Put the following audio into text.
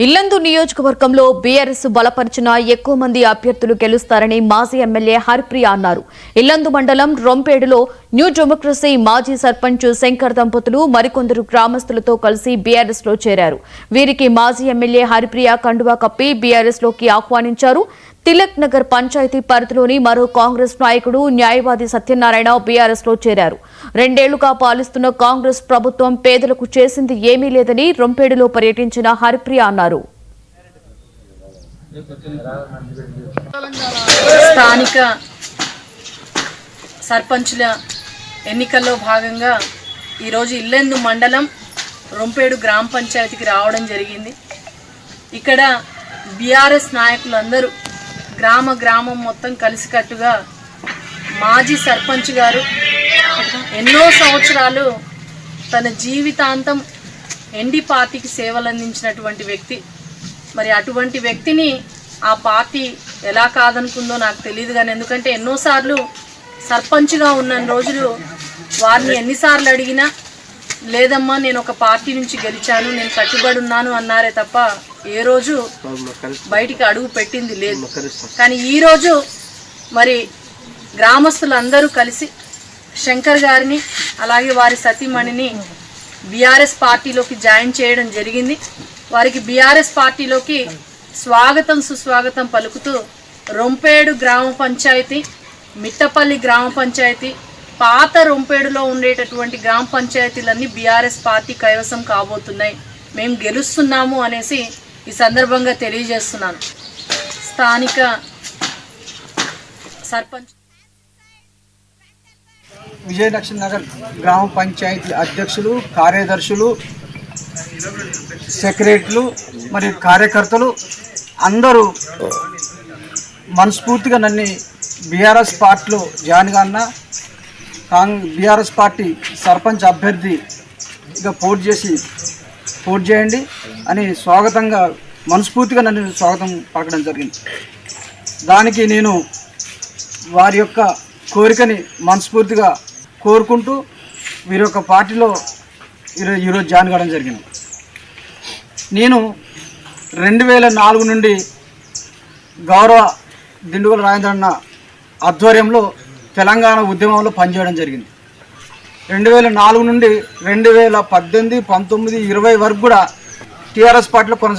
ఇల్లందు నియోజకవర్గంలో బీఆర్ఎస్ బలపరిచిన ఎక్కువ మంది అభ్యర్థులు గెలుస్తారని మాజీ ఎమ్మెల్యే హరిప్రియ అన్నారు. ఇల్లందు మండలం రొంపేడులో న్యూ డెమోక్రసీ మాజీ సర్పంచ్ శంకర్ దంపతులు మరికొందరు గ్రామస్తులతో కలిసి బీఆర్ఎస్ లో చేరారు. వీరికి మాజీ ఎమ్మెల్యే హరిప్రియ కండువా కప్పి బీఆర్ఎస్ లోకి ఆహ్వానించారు. తిలక్ నగర్ పంచాయతీ పరిధిలోని మరో కాంగ్రెస్ నాయకుడు న్యాయవాది సత్యనారాయణ బీఆర్ఎస్ లో చేరారు. 2 ఏళ్లుగా పాలిస్తున్న కాంగ్రెస్ ప్రభుత్వం పేదలకు చేసింది ఏమీ లేదని రొంపేడులో పర్యటించిన హరిప్రియ అన్నారు. స్థానిక సర్పంచుల ఎన్నికల్లో భాగంగా ఈరోజు ఇల్లెందు మండలం రొంపేడు గ్రామ పంచాయతీకి రావడం జరిగింది. ఇక్కడ బీఆర్ఎస్ నాయకులందరూ గ్రామం మొత్తం కలిసికట్టుగా మాజీ సర్పంచ్ గారు ఎన్నో సంవత్సరాలు తన జీవితాంతం ఎన్డీ పార్టీకి సేవలు అందించినటువంటి వ్యక్తి. మరి అటువంటి వ్యక్తిని ఆ పార్టీ ఎలా కాదనుకుందో నాకు తెలియదు, కానీ ఎందుకంటే ఎన్నోసార్లు సర్పంచ్గా ఉన్న రోజులు వారిని ఎన్నిసార్లు అడిగినా లేదమ్మా నేను ఒక పార్టీ నుంచి గెలిచాను, నేను కట్టుబడి ఉన్నాను అన్నారే తప్ప ఏ రోజు బయటికి అడుగు పెట్టింది లేదు. కానీ ఈరోజు మరి గ్రామస్తులందరూ కలిసి శంకర్ గారిని అలాగే వారి సతీమణిని బీఆర్ఎస్ పార్టీలోకి జాయిన్ చేయడం జరిగింది. వారికి బీఆర్ఎస్ పార్టీలోకి స్వాగతం సుస్వాగతం పలుకుతూ రొంపేడు గ్రామ పంచాయతీ, మిట్టపల్లి గ్రామ పంచాయతీ, పాత రొంపేడులో ఉండేటటువంటి గ్రామ పంచాయతీలన్నీ బీఆర్ఎస్ పార్టీ కైవసం కాబోతున్నాయి, మేము గెలుస్తున్నాము అనేసి ఈ సందర్భంగా తెలియజేస్తున్నాను. స్థానిక సర్పంచ్ విజయలక్ష్మి నగర్ గ్రామ పంచాయతీ అధ్యక్షులు, కార్యదర్శులు, సెక్రటరీలు మరియు కార్యకర్తలు అందరూ మనస్ఫూర్తిగా నన్ను బీఆర్ఎస్ పార్టీలో జాయిన్ కాన్నా, బీఆర్ఎస్ పార్టీ సర్పంచ్ అభ్యర్థిగా పోటీ చేయండి అని స్వాగతంగా మనస్ఫూర్తిగా నన్ను స్వాగతం పలకడం జరిగింది. దానికి నేను వారి యొక్క కోరికని మనస్ఫూర్తిగా కోరుకుంటూ వీరి యొక్క పార్టీలో ఈరోజు జాయిన్ కావడం జరిగింది. నేను 2004 నుండి గౌరవ దిండుగల రాజేంద్రన్న ఆధ్వర్యంలో తెలంగాణ ఉద్యమంలో పనిచేయడం జరిగింది. 2004 నుండి 2018, 19, 20 వరకు కూడా టీఆర్ఎస్ పార్టీలో కొనసాగింది.